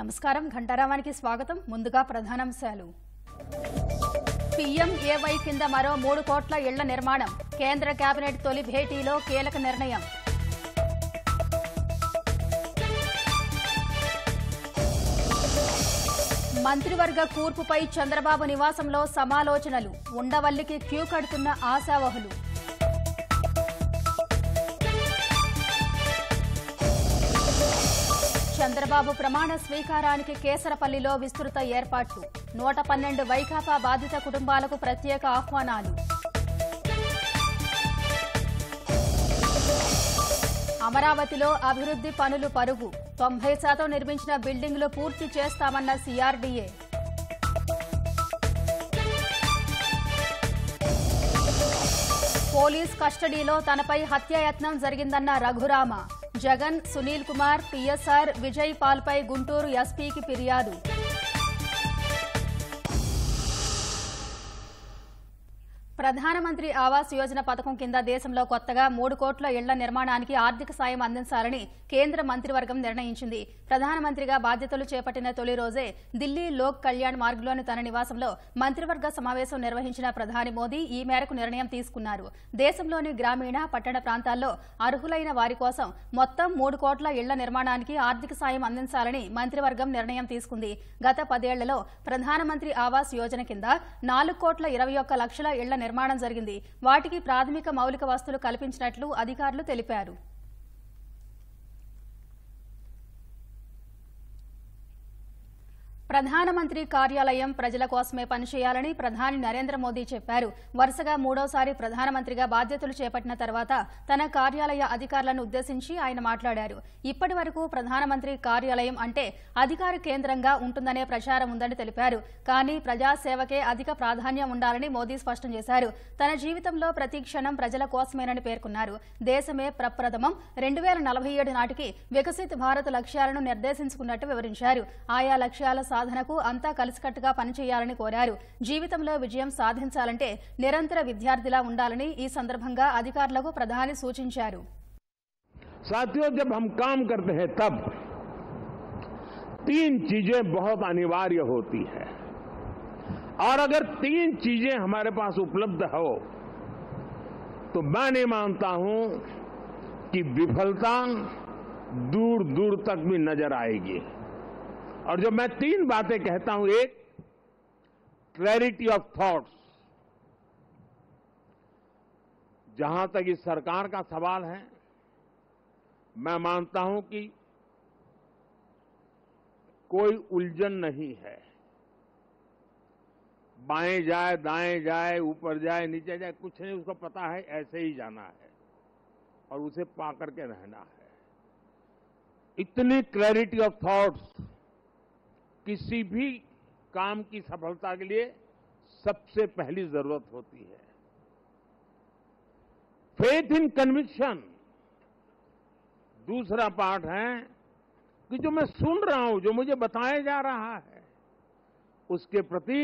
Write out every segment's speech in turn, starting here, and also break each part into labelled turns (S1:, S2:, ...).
S1: నమస్కారం ఘంటారావానికి స్వాగతం. ముందుగా ప్రధానాంశాలు. పీఎంఏవై కింద మరో 3 కోట్ల ఇళ్ల నిర్మాణం. కేంద్ర కేబినెట్ తొలి భేటీలో కీలక నిర్ణయం. మంత్రివర్గ కూర్పుపై చంద్రబాబు నివాసంలో సమాలోచనలు. ఉండవల్లికి క్యూ కడుతున్న ఆశావహులు. చంద్రబాబు ప్రమాణ స్వీకారానికి కేసరపల్లిలో విస్తృత ఏర్పాట్లు. 112 వైకాపా బాధిత కుటుంబాలకు ప్రత్యేక ఆహ్వానాలు. అమరావతిలో అభివృద్ధి పనులు పరుగు. 90% నిర్మించిన బిల్డింగులు పూర్తి చేస్తామన్న సీఆర్డీఏ. పోలీస్ కస్టడీలో తనపై హత్యాయత్నం జరిగిందన్న రఘురామ. జగన్, సునీల్ కుమార్, పీఎస్ఆర్, విజయ్ పాల్పై గుంటూరు ఎస్పీకి ఫిర్యాదు. ప్రధానమంత్రి ఆవాస్ యోజన పథకం కింద దేశంలో కొత్తగా 3 కోట్ల ఇళ్ల నిర్మాణానికి ఆర్థిక సాయం అందించాలని కేంద్ర మంత్రివర్గం నిర్ణయించింది. ప్రధానమంత్రిగా బాధ్యతలు చేపట్టిన తొలి రోజే ఢిల్లీ లోక్ కళ్యాణ్ మార్గ్లోని తన నివాసంలో మంత్రివర్గ సమావేశం నిర్వహించిన ప్రధాని మోదీ ఈ మేరకు నిర్ణయం తీసుకున్నారు. దేశంలోని గ్రామీణ, పట్టణ ప్రాంతాల్లో అర్హులైన వారి కోసం మొత్తం 3 కోట్ల ఇళ్ల నిర్మాణానికి ఆర్థిక సాయం అందించాలని మంత్రివర్గం నిర్ణయం తీసుకుంది. గత 10 ఏళ్లలో ప్రధానమంత్రి ఆవాస్ యోజన కింద 4,21 లక్షల ఇళ్ల నిర్మాణం జరిగింది. వాటికి ప్రాథమిక మౌలిక వసతులు కల్పించినట్లు అధికారులు తెలిపారు. ప్రధానమంత్రి కార్యాలయం ప్రజల కోసమే పనిచేయాలని ప్రధాని నరేంద్ర మోదీ చెప్పారు. వరుసగా 3వసారి ప్రధానమంత్రిగా బాధ్యతలు చేపట్టిన తర్వాత తన కార్యాలయ అధికారులను ఉద్దేశించి ఆయన మాట్లాడారు. ఇప్పటి వరకు ప్రధానమంత్రి కార్యాలయం అంటే అధికార కేంద్రంగా ఉంటుందనే ప్రచారం ఉందని తెలిపారు. కానీ ప్రజాసేవకే అధిక ప్రాధాన్యం ఉండాలని మోదీ స్పష్టం చేశారు. తన జీవితంలో ప్రతి క్షణం ప్రజల కోసమేనని పేర్కొన్నారు. దేశమే ప్రప్రథమం 2047 నాటికి వికసిత్ భారత్ లక్ష్యాలను నిర్దేశించుకున్నట్టు వివరించారు. ఆయా లక్ష్యాల సాధనకు అంతా కలిసికట్టుగా పనిచేయాలని కోరారు. జీవితంలో విజయం సాధించాలంటే నిరంతర విద్యార్థిలా ఉండాలని ఈ సందర్భంగా అధికారులకు ప్రధాని సూచించారు.
S2: साथियों, जब हम काम करते हैं तब 3 चीजें बहुत अनिवार्य होती है और अगर 3 चीजें हमारे पास उपलब्ध हो तो मैं नहीं मानता हूं कि विफलता दूर दूर तक भी नजर आएगी। और जब मैं 3 बातें कहता हूं, एक, क्लैरिटी ऑफ थॉट्स। जहां तक इस सरकार का सवाल है, मैं मानता हूं कि कोई उलझन नहीं है। बाएं जाए, दाएं जाए, ऊपर जाए, नीचे जाए, कुछ नहीं, उसको पता है ऐसे ही जाना है और उसे पा करके रहना है। इतनी क्लैरिटी ऑफ थॉट्स किसी भी काम की सफलता के लिए सबसे पहली जरूरत होती है। फेथ इन कन्विक्शन दूसरा पार्ट है कि जो मैं सुन रहा हूं, जो मुझे बताया जा रहा है, उसके प्रति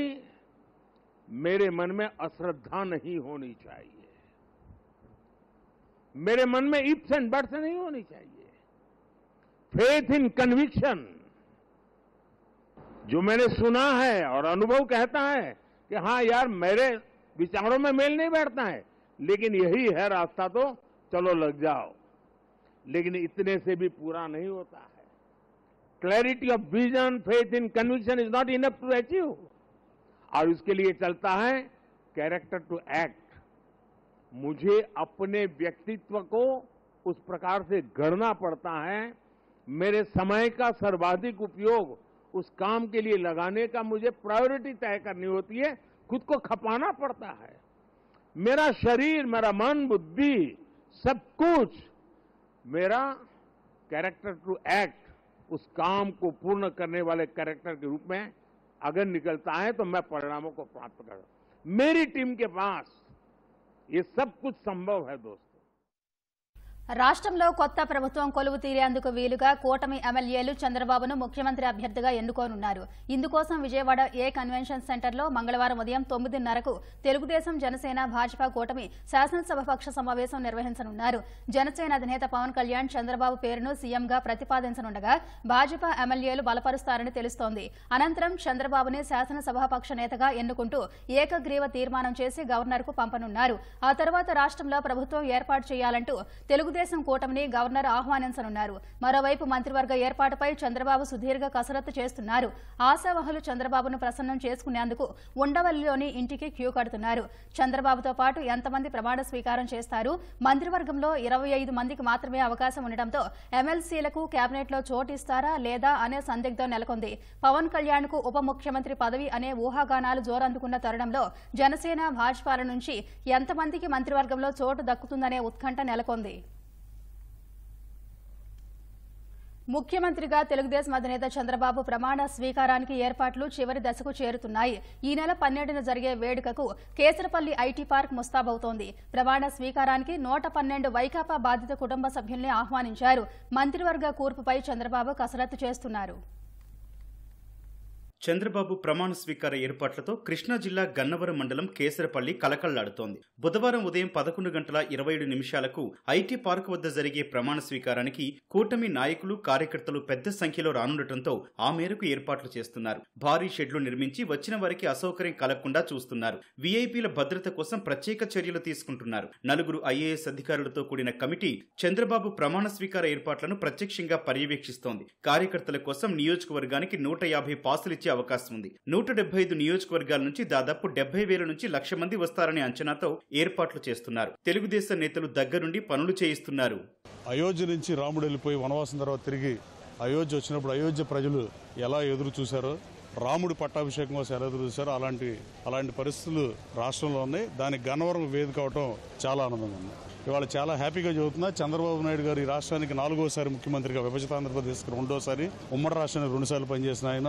S2: मेरे मन में अश्रद्धा नहीं होनी चाहिए, मेरे मन में इफ्स एंड बट्स नहीं होनी चाहिए। फेथ इन कन्विक्शन, जो मैंने सुना है और अनुभव कहता है कि हाँ यार, मेरे विचारों में मेल नहीं बैठता है, लेकिन यही है रास्ता, तो चलो लग जाओ। लेकिन इतने से भी पूरा नहीं होता है। Clarity of vision, faith in conviction is not enough to achieve. और इसके लिए चलता है कैरेक्टर टू एक्ट। मुझे अपने व्यक्तित्व को उस प्रकार से गढ़ना पड़ता है। मेरे समय का सर्वाधिक उपयोग उस काम के लिए लगाने का मुझे प्रायोरिटी तय करनी होती है, खुद को खपाना पड़ता है। मेरा शरीर, मेरा मन, बुद्धि, सब कुछ मेरा कैरेक्टर टू एक्ट, उस काम को पूर्ण करने वाले कैरेक्टर के रूप में अगर निकलता है तो मैं परिणामों को प्राप्त कर। मेरी टीम के पास ये सब कुछ संभव है दोस्तों।
S1: రాష్ట్రంలో కొత్త ప్రభుత్వం కొలువు తీరేందుకు వీలుగా కూటమి ఎమ్మెల్యేలు చంద్రబాబును ముఖ్యమంత్రి అభ్యర్థిగా ఎన్నుకోనున్నారు. ఇందుకోసం విజయవాడ ఏ కన్వెన్షన్ సెంటర్లో మంగళవారం ఉదయం 9:30కు తెలుగుదేశం, జనసేన, భాజపా కూటమి శాసనసభాపక్ష సమావేశం నిర్వహించనున్నారు. జనసేన అధినేత పవన్ కళ్యాణ్ చంద్రబాబు పేరును సీఎంగా ప్రతిపాదించనుండగా భాజపా ఎమ్మెల్యేలు బలపరుస్తారని తెలుస్తోంది. అనంతరం చంద్రబాబుని శాసనసభాపక్ష నేతగా ఎన్నుకుంటూ ఏకగ్రీవ తీర్మానం చేసి గవర్నర్కు పంపనున్నారు. ఆ తర్వాత రాష్ట్రంలో ప్రభుత్వం ఏర్పాటు చేయాలంటూ తెలుగుదేశం కూటమిని గవర్నర్ ఆహ్వానించనున్నారు. మరోవైపు మంత్రివర్గ ఏర్పాటుపై చంద్రబాబు సుదీర్ఘ కసరత్తు చేస్తున్నారు. ఆశావహులు చంద్రబాబును ప్రసన్నం చేసుకునేందుకు ఉండవల్లిలోని ఇంటికి క్యూ కడుతున్నారు. చంద్రబాబుతో పాటు ఎంతమంది ప్రమాణ స్వీకారం చేస్తారు? మంత్రివర్గంలో 25 మందికి మాత్రమే అవకాశం ఉండటంతో ఎమ్మెల్సీలకు కేబినెట్లో చోటు ఇస్తారా లేదా అనే సందిగ్ధం నెలకొంది. పవన్ కళ్యాణ్ కు ఉప ముఖ్యమంత్రి పదవి అనే ఊహాగానాలు జోరందుకున్న తరుణంలో జనసేన, భాజపాల నుంచి ఎంతమందికి మంత్రివర్గంలో చోటు దక్కుతుందనే ఉత్కంఠ నెలకొంది. ముఖ్యమంత్రిగా తెలుగుదేశం అధినేత చంద్రబాబు ప్రమాణ స్వీకారానికి ఏర్పాట్లు చివరి దశకు చేరుతున్నాయి. ఈ నెల 12న జరిగే వేడుకకు కేసరపల్లి ఐటీ పార్క్ ముస్తాబవుతోంది. ప్రమాణ స్వీకారానికి 112 వైకాపా బాధిత కుటుంబ సభ్యుల్ని ఆహ్వానించారు. మంత్రివర్గ కూర్పుపై చంద్రబాబు కసరత్తు చేస్తున్నారు.
S3: చంద్రబాబు ప్రమాణ స్వీకార ఏర్పాట్లతో కృష్ణా జిల్లా గన్నవరం మండలం కేసరపల్లి కలకళ్లాడుతోంది. బుధవారం ఉదయం 11:27 ఐటీ పార్క్ వద్ద జరిగే ప్రమాణ స్వీకారానికి కూటమి నాయకులు, కార్యకర్తలు పెద్ద సంఖ్యలో రానుండటంతో ఆ మేరకు ఏర్పాట్లు చేస్తున్నారు. భారీ షెడ్లు నిర్మించి వచ్చిన వారికి అసౌకర్యం కలగకుండా చూస్తున్నారు. వీఐపీల భద్రత కోసం ప్రత్యేక చర్యలు తీసుకుంటున్నారు. 4 ఐఏఎస్ అధికారులతో కూడిన కమిటీ చంద్రబాబు ప్రమాణ స్వీకార ఏర్పాట్లను ప్రత్యక్షంగా పర్యవేక్షిస్తోంది. కార్యకర్తల కోసం నియోజకవర్గానికి 150 పాసులు ఇచ్చే అవకాశం ఉంది. 175 నియోజకవర్గాల నుంచి దాదాపు 70,000 నుంచి 1,00,000 మంది వస్తారనే అంచనాతో ఏర్పాట్లు చేస్తున్నారు. తెలుగుదేశం నేతలు దగ్గరుండి పనులు చేయిస్తున్నారు.
S4: అయోధ్య నుంచి రాముడు వెళ్ళిపోయి వనవాసం తర్వాత తిరిగి అయోధ్య వచ్చినప్పుడు అయోధ్య ప్రజలు ఎలా ఎదురు చూశారో, రాముడి పట్టాభిషేకం కోసం ఎలా ఎదురు చూశారో అలాంటి పరిస్థితులు రాష్ట్రంలో ఉన్నాయి. దానికి గన్నవరం వేదిక అవటం చాలా ఆనందంగా ఉంది. ఇవాళ చాలా హ్యాపీగా చదువుతున్నా. చంద్రబాబు నాయుడు గారు ఈ రాష్ట్రానికి 4వసారి ముఖ్యమంత్రిగా, విభజిత ఆంధ్రప్రదేశ్కి 2వసారి, ఉమ్మడి రాష్ట్రానికి 2 సార్లు పనిచేసిన ఆయన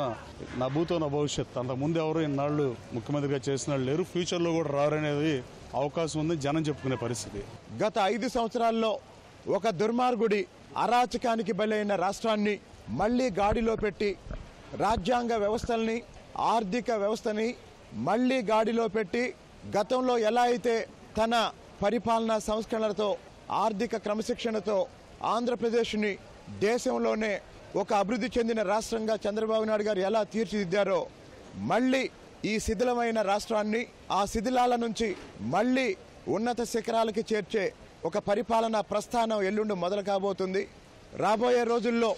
S4: నా భూతో నా భవిష్యత్. అంతకుముందు ఎవరు ఇన్నాళ్ళు ముఖ్యమంత్రిగా చేసిన వాళ్ళు లేరు, ఫ్యూచర్లో కూడా రారనేది అవకాశం ఉంది జనం చెప్పుకునే పరిస్థితి.
S5: గత 5 సంవత్సరాల్లో ఒక దుర్మార్గుడి అరాచకానికి బలైన రాష్ట్రాన్ని మళ్లీ గాడిలో పెట్టి రాజ్యాంగ వ్యవస్థల్ని, ఆర్థిక వ్యవస్థని మళ్లీ గాడిలో పెట్టి గతంలో ఎలా అయితే తన పరిపాలనా సంస్కరణలతో, ఆర్థిక క్రమశిక్షణతో ఆంధ్రప్రదేశ్ని దేశంలోనే ఒక అభివృద్ధి చెందిన రాష్ట్రంగా చంద్రబాబు నాయుడు గారు ఎలా తీర్చిదిద్దారో మళ్ళీ ఈ శిథిలమైన రాష్ట్రాన్ని ఆ శిథిలాల నుంచి మళ్ళీ ఉన్నత శిఖరాలకి చేర్చే ఒక పరిపాలనా ప్రస్థానం ఎల్లుండి మొదలు కాబోతుంది. రాబోయే రోజుల్లో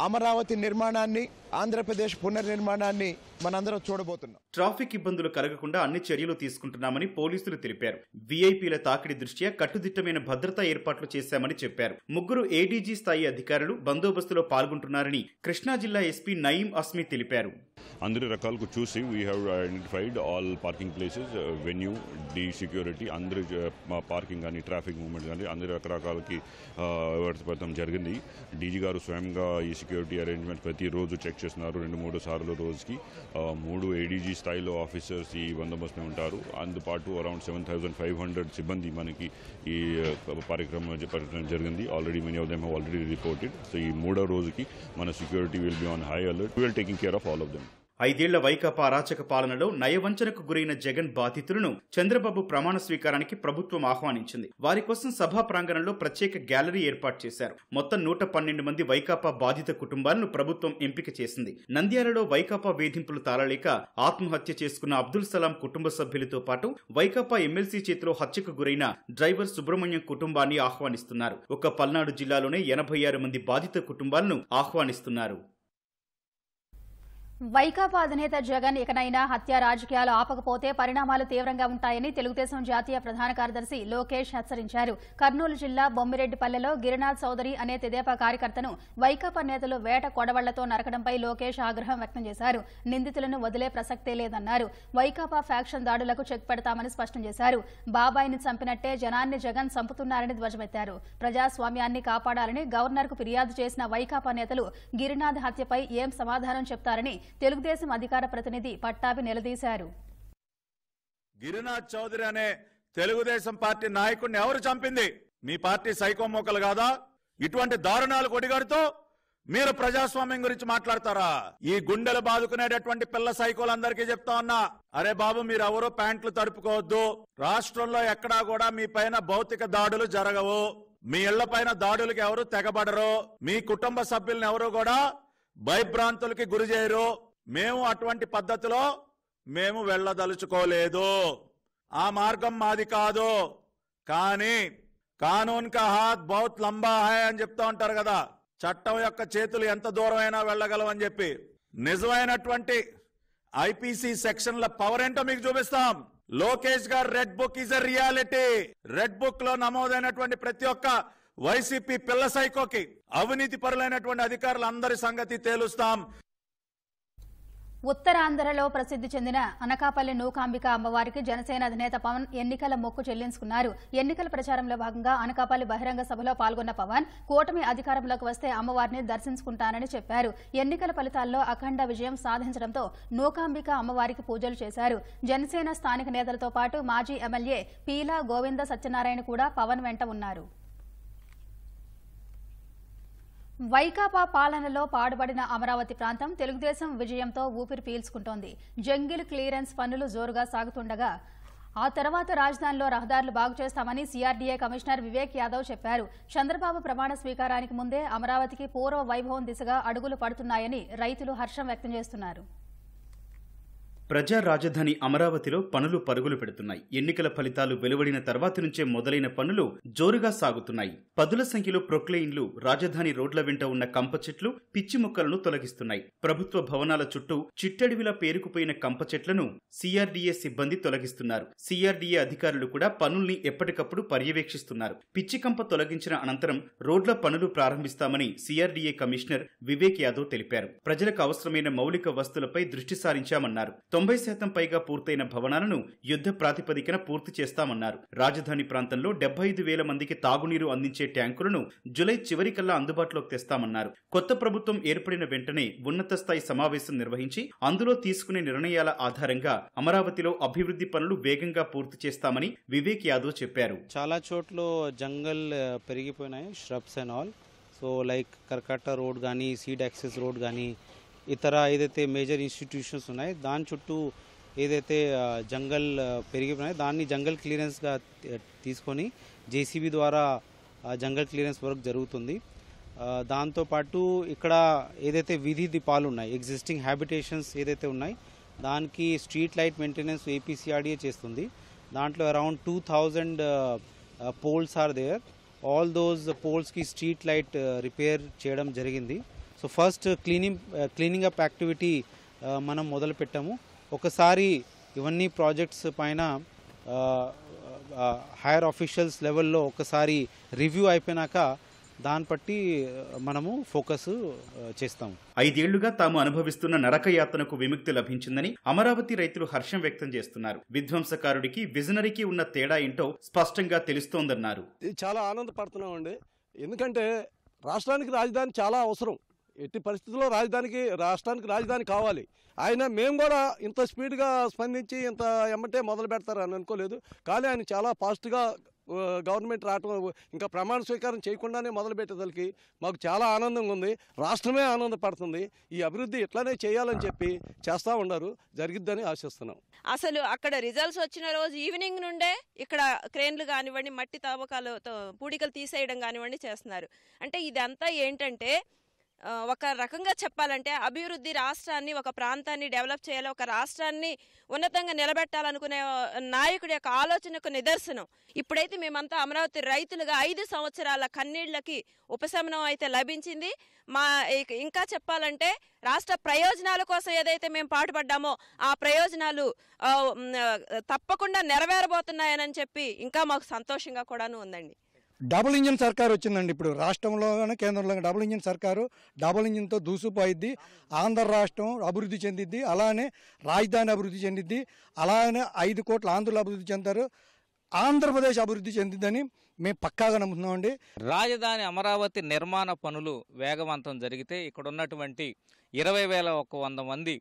S5: అమరావతి నిర్మాణాన్ని, ఆంధ్రప్రదేశ్ పునర్నిర్మాణాన్ని మనందరం చూడబోతున్నాం.
S3: ట్రాఫిక్ ఇబ్బందులు కలగకుండా అన్ని చర్యలు తీసుకుంటున్నామని పోలీసులు తెలిపారు. వీఐపీల తాకిడి దృష్ట్యా కట్టుదిట్టమైన భద్రతా ఏర్పాట్లు చేశామని చెప్పారు. 3 ఏడీజీ స్థాయి అధికారులు బందోబస్తులో పాల్గొంటున్నారని కృష్ణా జిల్లా ఎస్పీ నయీం అస్మి తెలిపారు.
S6: అందరి రకాలకు చూసి we have identified all parking places, venue, the security, అందరి పార్కింగ్ కానీ ట్రాఫిక్ మూవ్మెంట్ కానీ అందరి రకరకాలకి వ్యవస్థపడటం జరిగింది. డీజీ గారు స్వయంగా ఈ సెక్యూరిటీ అరేంజ్మెంట్ ప్రతిరోజు చెక్ చేస్తున్నారు. 2-3 సార్లు రోజుకి. 3 ఏడీజీ స్థాయిలో ఆఫీసర్స్ ఈ బందోబస్తు ఉంటారు. అందుపాటు అరౌండ్ 7,500 సిబ్బంది మనకి ఈ కార్యక్రమం జరిగింది. Already many of them have already reported. So ఈ 3వ రోజుకి మన security will be on high alert. We will taking care of all of them.
S3: 5 ఏళ్ల వైకాపా అరాచక పాలనలో నయవంచనకు గురైన జగన్ బాధితులను చంద్రబాబు ప్రమాణ స్వీకారానికి ప్రభుత్వం ఆహ్వానించింది. వారి కోసం సభా ప్రాంగణంలో ప్రత్యేక గ్యాలరీ ఏర్పాటు చేశారు. మొత్తం 112 మంది వైకాపా బాధిత కుటుంబాలను ప్రభుత్వం ఎంపిక చేసింది. నంద్యాలలో వైకాపా వేధింపులు తాళలేక ఆత్మహత్య చేసుకున్న అబ్దుల్ సలాం కుటుంబ సభ్యులతో పాటు వైకాపా ఎమ్మెల్సీ చేతిలో హత్యకు గురైన డ్రైవర్ సుబ్రహ్మణ్యం కుటుంబాన్ని ఆహ్వానిస్తున్నారు. ఒక్క పల్నాడు జిల్లాలోనే 86 మంది బాధిత కుటుంబాలను ఆహ్వానిస్తున్నారు.
S1: వైకాపా అధినేత జగన్ ఇకనైనా హత్య రాజకీయాలు ఆపకపోతే పరిణామాలు తీవ్రంగా ఉంటాయని తెలుగుదేశం జాతీయ ప్రధాన కార్యదర్శి లోకేష్ హెచ్చరించారు. కర్నూలు జిల్లా బొమ్మిరెడ్డిపల్లెలో గిరినాథ్ చౌదరి అనే తెదేపా కార్యకర్తను వైకాపా నేతలు వేట కొడవళ్లతో నరకడంపై లోకేష్ ఆగ్రహం వ్యక్తం చేశారు. నిందితులను వదిలే ప్రసక్తే లేదన్నారు. వైకాపా ఫ్యాక్షన్ దాడులకు చెక్ పెడతామని స్పష్టం చేశారు. బాబాయిని చంపినట్టే జనాన్ని జగన్ చంపుతున్నారని ధ్వజమెత్తారు. ప్రజాస్వామ్యాన్ని కాపాడాలని గవర్నర్కు ఫిర్యాదు చేసిన వైకాపా నేతలు గిరినాథ్ హత్యపై ఏం సమాధానం చెప్తారని తెలుగుదేశం అధికార ప్రతినిధి పట్టాభి నిలదీశారు.
S7: గిరినాథ్ చౌదరి అనే తెలుగుదేశం పార్టీ నాయకుడిని ఎవరు చంపింది? మీ పార్టీ సైకో మోకలు కాదా? ఇటువంటి దారుణాలు కొడిగడుతూ మీరు ప్రజాస్వామ్యం గురించి మాట్లాడతారా? ఈ గుండెలు బాదుకునేటటువంటి పిల్ల సైకోలందరికీ చెప్తా ఉన్నా, అరే బాబు మీరు ఎవరో ప్యాంట్లు తడుపుకోవద్దు. రాష్ట్రంలో ఎక్కడా కూడా మీ పైన భౌతిక దాడులు జరగవు. మీ ఇళ్ల పైన దాడులకు ఎవరు తెగబడరు. మీ కుటుంబ సభ్యులను ఎవరు కూడా భయభ్రాంతులకి గురి చేయరు. మేము అటువంటి పద్ధతిలో మేము వెళ్ళదలుచుకోలేదు. ఆ మార్గం మాది కాదు. కానీ కానూన్ కా హాత్ బహుత్ లంబా హై అని చెప్తా ఉంటారు కదా, చట్టం యొక్క చేతులు ఎంత దూరమైనా వెళ్ళగలవని చెప్పి. నిజమైనటువంటి ఐపీసీ సెక్షన్ల పవర్ ఏంటో మీకు చూపిస్తాం. లోకేష్ గారు red book is a reality. Red book లో నమోదైనటువంటి ప్రతి ఒక్క వైసీపీ పిల్ల సైకోకి, అవినీతి పరులైనటువంటి అధికారులందరి సంగతి తేలుస్తాం.
S1: ఉత్తరాంధ్రలో ప్రసిద్ధి చెందిన అనకాపల్లి నూకాంబిక అమ్మవారికి జనసేన అధినేత పవన్ ఎన్నికల మొక్కు చెల్లించుకున్నారు. ఎన్నికల ప్రచారంలో భాగంగా అనకాపల్లి బహిరంగ సభలో పాల్గొన్న పవన్ కూటమి అధికారంలోకి వస్తే అమ్మవారిని దర్శించుకుంటానని చెప్పారు. ఎన్నికల ఫలితాల్లో అఖండ విజయం సాధించడంతో నూకాంబిక అమ్మవారికి పూజలు చేశారు. జనసేన స్థానిక నేతలతో పాటు మాజీ ఎమ్మెల్యే పీలా గోవింద సత్యనారాయణ కూడా పవన్ వెంట ఉన్నారు. వైకాపా పాలనలో పాడుబడిన అమరావతి ప్రాంతం తెలుగుదేశం విజయంతో ఊపిరి పీల్చుకుంటోంది. జంగిల్ క్లియరెన్స్ పనులు జోరుగా సాగుతుండగా ఆ తర్వాత రాజధానిలో రహదారులు బాగు చేస్తామని సీఆర్డీఏ కమిషనర్ వివేక్ యాదవ్ చెప్పారు. చంద్రబాబు ప్రమాణ స్వీకారానికి ముందే అమరావతికి పూర్వ వైభవం దిశగా అడుగులు పడుతున్నాయని రైతులు హర్షం వ్యక్తం చేస్తున్నారు.
S3: ప్రజా రాజధాని అమరావతిలో పనులు పరుగులు పెడుతున్నాయి. ఎన్నికల ఫలితాలు వెలువడిన తర్వాతి నుంచే మొదలైన పనులు జోరుగా సాగుతున్నాయి. పదుల సంఖ్యలో ప్రొక్లెయిన్లు రాజధాని రోడ్ల వెంట ఉన్న కంప చెట్లు, పిచ్చి మొక్కలను తొలగిస్తున్నాయి. ప్రభుత్వ భవనాల చుట్టూ చిట్టడివిలా పేరుకుపోయిన కంప చెట్లను సీఆర్డీఏ సిబ్బంది తొలగిస్తున్నారు. సీఆర్డీఏ అధికారులు కూడా పనుల్ని ఎప్పటికప్పుడు పర్యవేక్షిస్తున్నారు. పిచ్చి కంప తొలగించిన అనంతరం రోడ్ల పనులు ప్రారంభిస్తామని సీఆర్డీఏ కమిషనర్ వివేక్ యాదవ్ తెలిపారు. ప్రజలకు అవసరమైన మౌలిక వస్తువులపై దృష్టి సారించామన్నారు. 90% పైగా పూర్తయిన భవనాలను యుద్ధ ప్రాతిపదికన పూర్తి చేస్తామన్నారు. రాజధాని ప్రాంతంలో 75,000 మందికి తాగునీరు అందించే ట్యాంకులను జులై చివరికల్లా అందుబాటులోకి తెస్తామన్నారు. కొత్త ప్రభుత్వం ఏర్పడిన వెంటనే ఉన్నత స్థాయి సమావేశం నిర్వహించి అందులో తీసుకునే నిర్ణయాల ఆధారంగా అమరావతిలో అభివృద్ధి పనులు వేగంగా పూర్తి చేస్తామని వివేక్ యాదవ్ చెప్పారు.
S8: చాలా చోట్ల జంగల్ పెరిగిపోయినాయి, shrubs and all. So like Karakatta road కానీ, సీడ్ యాక్సెస్ రోడ్ కానీ, ఇతర ఏదైతే మేజర్ ఇన్స్టిట్యూషన్స్ ఉన్నాయి దాని చుట్టూ ఏదైతే జంగల్ పెరిగిపోయినాయి దాన్ని జంగల్ క్లియరెన్స్గా తీసుకొని జేసీబీ ద్వారా జంగల్ క్లియరెన్స్ వర్క్ జరుగుతుంది. దాంతోపాటు ఇక్కడ ఏదైతే వీధి దీపాలు ఉన్నాయి, ఎగ్జిస్టింగ్ హ్యాబిటేషన్స్ ఏదైతే ఉన్నాయి దానికి స్ట్రీట్ లైట్ మెయింటెనెన్స్ ఏపీసీఆర్డీఏ చేస్తుంది. దాంట్లో around 2,000 poles are there. All those పోల్స్కి స్ట్రీట్ లైట్ రిపేర్ చేయడం జరిగింది. So first cleaning up activity మనం మొదలు పెట్టాము. ఒకసారి ఇవన్నీ ప్రాజెక్ట్స్ పైన హైయర్ ఆఫీషియల్స్ లెవెల్లో ఒకసారి రివ్యూ అయిపోయినాక దాన్ని బట్టి మనము ఫోకస్ చేస్తాము.
S3: 5 ఏళ్లుగా తాము అనుభవిస్తున్న నరకయాతనకు విముక్తి లభించిందని అమరావతి రైతులు హర్షం వ్యక్తం చేస్తున్నారు. విధ్వంసకారుడికి విజనరీకి ఉన్న తేడా ఏంటో స్పష్టంగా తెలుస్తోందన్నారు.
S9: చాలా ఆనందపడుతున్నామండి. ఎందుకంటే రాష్ట్రానికి రాజధాని చాలా అవసరం. ఎట్టి పరిస్థితుల్లో రాష్ట్రానికి రాజధాని కావాలి. ఆయన మేము కూడా ఇంత స్పీడ్గా స్పందించి ఇంత ఎమ్మటే మొదలు పెడతారని అనుకోలేదు. కానీ ఆయన చాలా ఫాస్ట్గా గవర్నమెంట్ రావటం, ఇంకా ప్రమాణ స్వీకారం చేయకుండానే మొదలు పెట్టేదానికి మాకు చాలా ఆనందంగా ఉంది. రాష్ట్రమే ఆనందపడుతుంది. ఈ అభివృద్ధి ఇట్లానే చేయాలని చెప్పి చేస్తూ ఉన్నారు. జరిగిద్దని ఆశిస్తున్నాం.
S10: అసలు అక్కడ రిజల్ట్స్ వచ్చిన రోజు ఈవినింగ్ నుండే ఇక్కడ క్రేన్లు కానివ్వండి, మట్టి తవ్వకాలు, పూడికలు తీసేయడం కానివ్వండి చేస్తున్నారు. అంటే ఇదంతా ఏంటంటే ఒక రకంగా చెప్పాలంటే అభివృద్ధి, రాష్ట్రాన్ని, ఒక ప్రాంతాన్ని డెవలప్ చేయాలి, ఒక రాష్ట్రాన్ని ఉన్నతంగా నిలబెట్టాలనుకునే నాయకుడి యొక్క ఆలోచనకు నిదర్శనం. ఇప్పుడైతే మేమంతా అమరావతి రైతులుగా 5 సంవత్సరాల కన్నీళ్లకి ఉపశమనం అయితే లభించింది. ఇంకా చెప్పాలంటే రాష్ట్ర ప్రయోజనాల కోసం ఏదైతే మేము పాటుపడ్డామో ఆ ప్రయోజనాలు తప్పకుండా నెరవేరబోతున్నాయని చెప్పి ఇంకా మాకు సంతోషంగా కూడాను ఉందండి.
S11: డబుల్ ఇంజిన్ సర్కారు వచ్చిందండి. ఇప్పుడు రాష్ట్రంలోనే కేంద్రంలో డబుల్ ఇంజిన్ సర్కారు, డబుల్ ఇంజిన్తో దూసుకుపోయిద్ది. ఆంధ్ర రాష్ట్రం అభివృద్ధి చెందిద్ది, అలానే రాజధాని అభివృద్ధి చెందిద్ది, అలానే 5 కోట్ల ఆంధ్రులు అభివృద్ధి చెందారు, ఆంధ్రప్రదేశ్ అభివృద్ధి చెందిద్దని మేము పక్కాగా నమ్ముతున్నామండి.
S12: రాజధాని అమరావతి నిర్మాణ పనులు వేగవంతం జరిగితే ఇక్కడ ఉన్నటువంటి 20,100 మంది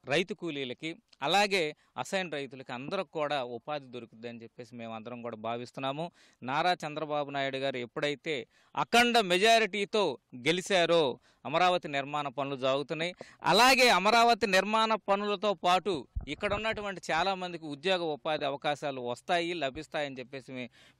S12: రైతు కూలీలకి అలాగే అసైన్ రైతులకి అందరికి కూడా ఉపాధి దొరుకుతుందని చెప్పేసి మేమందరం కూడా భావిస్తున్నాము. నారా చంద్రబాబు నాయుడు గారు ఎప్పుడైతే అఖండ మెజారిటీతో గెలిచారో అమరావతి నిర్మాణ పనులు జరుగుతున్నాయి. అలాగే అమరావతి నిర్మాణ పనులతో పాటు ఇక్కడ ఉన్నటువంటి చాలా మందికి ఉద్యోగ ఉపాధి అవకాశాలు వస్తాయి, లభిస్తాయని చెప్పేసి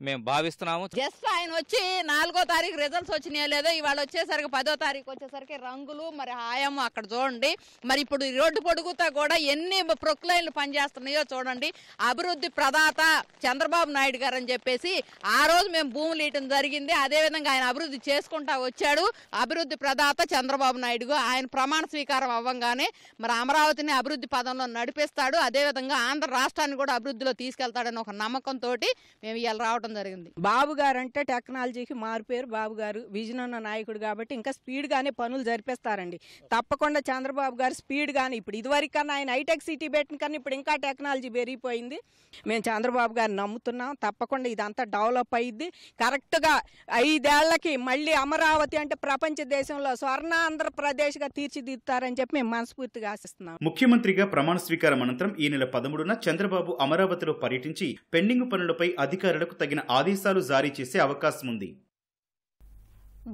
S12: మేము భావిస్తున్నాము.
S13: జస్ట్ ఆయన వచ్చి 4వ తారీఖు రిజల్ట్స్ వచ్చినాయో లేదో, ఇవాళ వచ్చేసరికి 10వ తారీఖు వచ్చేసరికి రంగులు మరి హాయము అక్కడ చూడండి. మరి ఇప్పుడు ఈ రోడ్డు పొడుగుతా కూడా ఎన్ని ప్రొక్లైన్లు పనిచేస్తున్నాయో చూడండి. అభివృద్ధి ప్రదాత చంద్రబాబు నాయుడు గారు అని చెప్పేసి ఆ రోజు మేము భూములు ఇయటం జరిగింది. అదేవిధంగా ఆయన అభివృద్ధి చేసుకుంటా వచ్చాడు. అభివృద్ధి ప్రదాత చంద్రబాబు నాయుడు ఆయన ప్రమాణ స్వీకారం అవ్వంగానే మరి అమరావతిని అభివృద్ధి పదంలో నడిపిస్తాడు. అదేవిధంగా ఆంధ్ర రాష్ట్రాన్ని కూడా అభివృద్ధిలో తీసుకెళ్తాడని ఒక నమ్మకంతో మేము ఇవాళ రావడం జరిగింది.
S14: బాబు గారు అంటే టెక్నాలజీకి మారుపేరు. బాబు గారు విజన్ ఉన్న నాయకుడు కాబట్టి ఇంకా స్పీడ్గానే పనులు జరిపిస్తారండి. తప్పకుండా చంద్రబాబు గారు స్పీడ్గానే ఇప్పుడు ఇదివరకు కన్నా ఆయన హైటెక్ సిటీ పెట్టిన కన్నా ఇప్పుడు ఇంకా టెక్నాలజీ పెరిగిపోయింది. మేము చంద్రబాబు గారిని నమ్ముతున్నాం. తప్పకుండా ఇదంతా డెవలప్ అయ్యిద్ది. కరెక్ట్గా 5 ఏళ్లకి మళ్ళీ అమరావతి అంటే ప్రపంచ దేశంలో స్వర్ణ ఆంధ్రప్రదేశ్గా తీర్చిదిద్దుతారని చెప్పి మేము మనస్ఫూర్తిగా ఆశిస్తున్నాం.
S3: ముఖ్యమంత్రిగా ప్రమాణ స్వీకారం అనంతరం ఈ నెల 13న చంద్రబాబు అమరావతిలో పర్యటించి పెండింగ్ పనులపై అధికారులకు తగిన ఆదేశాలు జారీ చేసే అవకాశం ఉంది.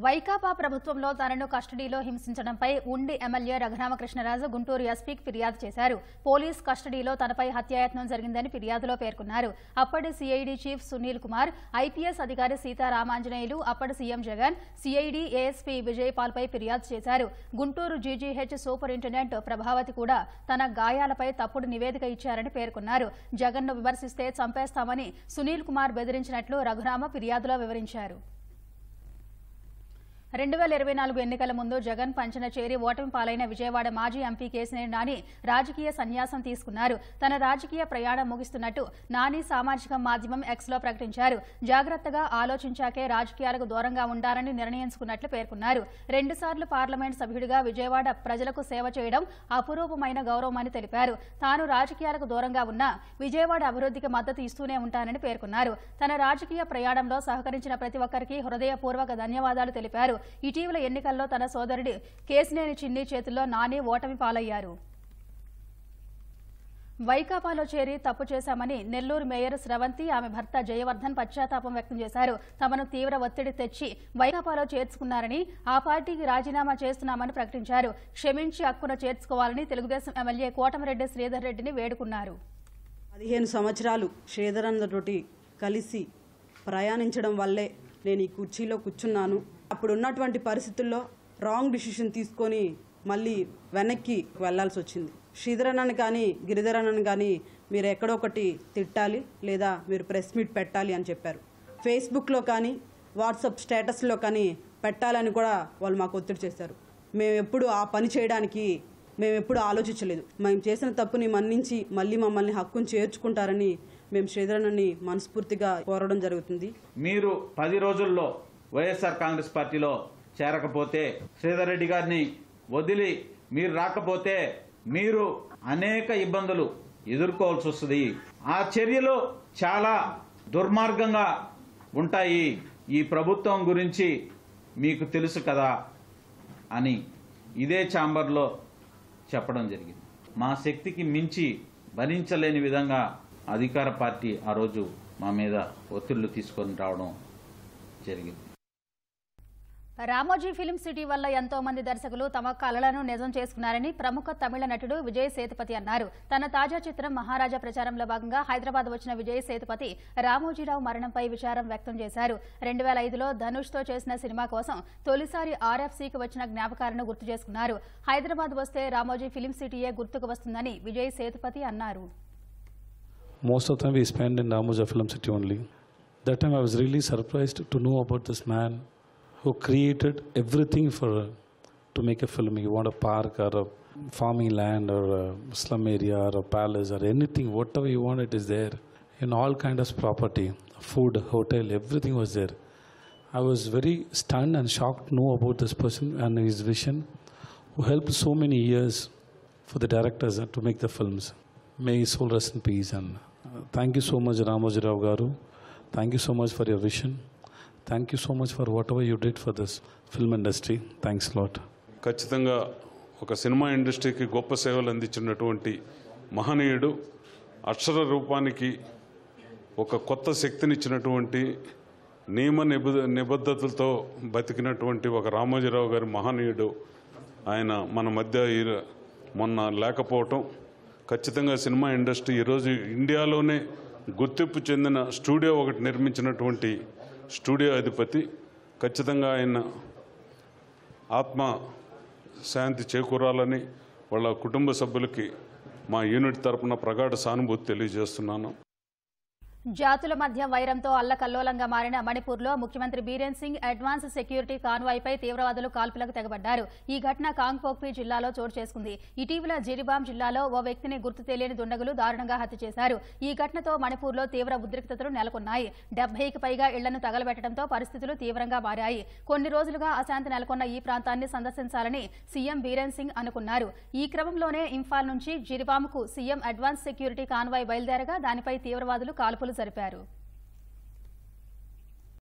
S1: వైకాపా ప్రభుత్వంలో తనను కస్టడీలో హింసించడంపై ఉండి ఎమ్మెల్యే రఘురామకృష్ణరాజు గుంటూరు ఎస్పీకి ఫిర్యాదు చేశారు. పోలీస్ కస్టడీలో తనపై హత్యాయత్నం జరిగిందని ఫిర్యాదులో పేర్కొన్నారు. అప్పటి CID chief Sunil Kumar, IPS అధికారి సీతారామాంజనేయులు, అప్పటి సీఎం జగన్, సిఐడి ఏఎస్పీ విజయపాల్పై ఫిర్యాదు చేశారు. గుంటూరు జీజీహెచ్ సూపరింటెండెంట్ ప్రభావతి కూడా తన గాయాలపై తప్పుడు నివేదిక ఇచ్చారని పేర్కొన్నారు. జగన్ను విమర్శిస్తే చంపేస్తామని సునీల్ కుమార్ బెదిరించినట్లు రఘురామ ఫిర్యాదులో వివరించారు. 2024 ఎన్నికల ముందు జగన్ పంచన చేరి ఓటమి పాలైన విజయవాడ మాజీ ఎంపీ కేశినేని నాని రాజకీయ సన్యాసం తీసుకున్నారు. తన రాజకీయ ప్రయాణం ముగిస్తున్నట్టు నాని సామాజిక మాధ్యమం ఎక్స్లో ప్రకటించారు. జాగ్రత్తగా ఆలోచించాకే రాజకీయాలకు దూరంగా ఉండాలని నిర్ణయించుకున్నట్లు పేర్కొన్నారు. 2 సార్లు పార్లమెంట్ సభ్యుడిగా విజయవాడ ప్రజలకు సేవ చేయడం అపురూపమైన గౌరవమని తెలిపారు. తాను రాజకీయాలకు దూరంగా ఉన్నా విజయవాడ అభివృద్ధికి మద్దతు ఇస్తూనే ఉంటానని పేర్కొన్నారు. తన రాజకీయ ప్రయాణంలో సహకరించిన ప్రతి ఒక్కరికి హృదయపూర్వక ధన్యవాదాలు తెలిపారు. ఇటీవల ఎన్నికల్లో తన సోదరుడి కేశినేని చిన్ని చేతుల్లో నాని ఓటమి పాలయ్యారు. వైకాపాలో చేరి తప్పు చేశామని నెల్లూరు మేయర్ స్రవంతి, ఆమె భర్త జయవర్ధన్ పశ్చాత్తాపం వ్యక్తం చేశారు. తమను తీవ్ర ఒత్తిడి తెచ్చి వైకాపాలో చేర్చుకున్నారని, ఆ పార్టీకి రాజీనామా చేస్తున్నామని ప్రకటించారు. క్షమించి హక్కున చేర్చుకోవాలని తెలుగుదేశం ఎమ్మెల్యే కోటమిరెడ్డి శ్రీధర్ రెడ్డిని వేడుకున్నారు.
S15: 15 సంవత్సరాలు శ్రీధరన్నతోటి కలిసి ప్రయాణించడం వల్లే నేను ఈ కుర్చీలో కూర్చున్నాను. అప్పుడు ఉన్నటువంటి పరిస్థితుల్లో రాంగ్ డిసిషన్ తీసుకొని మళ్ళీ వెనక్కి వెళ్లాల్సి వచ్చింది. శ్రీధరన్నని కానీ గిరిధరన్నని కానీ మీరు ఎక్కడో ఒకటి తిట్టాలి, లేదా మీరు ప్రెస్ మీట్ పెట్టాలి అని చెప్పారు. ఫేస్బుక్లో కానీ వాట్సాప్ స్టేటస్లో కానీ పెట్టాలని కూడా వాళ్ళు మాకు ఒత్తిడి చేశారు. మేము ఎప్పుడు ఆ పని చేయడానికి మేము ఎప్పుడు ఆలోచించలేదు. మేము చేసిన తప్పుని మన్నించి మళ్ళీ మమ్మల్ని హక్కును చేర్చుకుంటారని మేము శ్రీధరన్నని మనస్ఫూర్తిగా కోరడం జరుగుతుంది.
S16: మీరు 10 రోజుల్లో వైఎస్ఆర్ కాంగ్రెస్ పార్టీలో చేరకపోతే, శ్రీధర్ రెడ్డి గారిని వదిలి మీరు రాకపోతే మీరు అనేక ఇబ్బందులు ఎదుర్కోవాల్సి వస్తుంది. ఆ చర్యలు చాలా దుర్మార్గంగా ఉంటాయి. ఈ ప్రభుత్వం గురించి మీకు తెలుసు కదా అని ఇదే ఛాంబర్లో చెప్పడం జరిగింది. మా శక్తికి మించి భరించలేని విధంగా అధికార పార్టీ ఆ రోజు మా మీద ఒత్తిళ్లు తీసుకొని రావడం జరిగింది.
S1: రామోజీ ఫిల్మ్ సిటీ వల్ల ఎంతో మంది దర్శకులు తమ కలలను నిజం చేసుకున్నారని ప్రముఖ తమిళ నటుడు విజయ్ సేతుపతి అన్నారు. తన తాజా చిత్రం మహారాజా ప్రచారంలో భాగంగా హైదరాబాద్ వచ్చిన విజయ్ సేతుపతి రామోజీరావు మరణంపై విచారం వ్యక్తం చేశారు. 2005లో ధనుష్తో చేసిన సినిమా కోసం తొలిసారి ఆర్ఎఫ్సీకి వచ్చిన జ్ఞాపకాలను గుర్తు చేసుకున్నారు. హైదరాబాద్ వస్తే రామోజీ ఫిల్మ్ సిటీయే గుర్తుకు వస్తుందని విజయ్ సేతుపతి అన్నారు.
S17: Most of the time we spend in Ramoja Film City only. That time I was really surprised to know about this man who created everything to make a film. You want a park or a farming land or a slum area or a palace or anything, whatever you want, it is there. In all kinds of property, food, hotel, everything was there. I was very stunned and shocked to know about this person and his vision, who helped so many years for the directors to make the films. May his soul rest in peace. And thank you so much, Ramoji Rao Garu. Thank you so much for your vision. Thank you so much for whatever you did for this film industry. Thanks a lot.
S4: ఖచ్చితంగా ఒక cinema ఇండస్ట్రీకి గొప్ప సేవలు అందించినటువంటి మహనీయుడు, అక్షర రూపానికి ఒక కొత్త శక్తినిచ్చినటువంటి నియమ నిబద్ధతలతో బతికినటువంటి ఒక రామోజీరావు గారి మహనీయుడు ఆయన మన మధ్య మొన్న లేకపోవటం, ఖచ్చితంగా సినిమా ఇండస్ట్రీ ఈరోజు ఇండియాలోనే గుర్తింపు చెందిన స్టూడియో ఒకటి నిర్మించినటువంటి స్టూడియో అధిపతి. ఖచ్చితంగా ఆయన ఆత్మ శాంతి చేకూరాలని వాళ్ళ కుటుంబ సభ్యులకి మా యూనిట్ తరపున ప్రగాఢ సానుభూతి తెలియజేస్తున్నాను.
S1: జాతుల మధ్య వైరంతో అల్లకల్లోలంగా మారిన మణిపూర్లో ముఖ్యమంత్రి బీరేన్ సింగ్ అడ్వాన్స్ సెక్యూరిటీ కాన్వాయ్పై తీవ్రవాదులు కాల్పులకు తెగబడ్డారు. ఈ ఘటన కాంగ్పోక్పి జిల్లాలో చోటు చేసుకుంది. ఇటీవల జిరిబామ్ జిల్లాలో ఓ వ్యక్తిని గుర్తు తెలియని దుండగులు దారుణంగా హత్య చేశారు. ఈ ఘటనతో మణిపూర్లో తీవ్ర ఉద్రిక్తతలు నెలకొన్నాయి. 70కి పైగా ఇళ్లను తగలబెట్టడంతో పరిస్థితులు తీవ్రంగా మారాయి. కొన్ని రోజులుగా అశాంతి నెలకొన్న ఈ ప్రాంతాన్ని సందర్శించాలని సీఎం బీరేన్ సింగ్ అనుకున్నారు. ఈ క్రమంలోనే ఇంఫాల్ నుంచి జిరిబామ్కు సీఎం అడ్వాన్స్ సెక్యూరిటీ కాన్వాయ్ బయలుదేరగా దానిపై తీవ్రవాదులు కాల్పులు జరిపారు.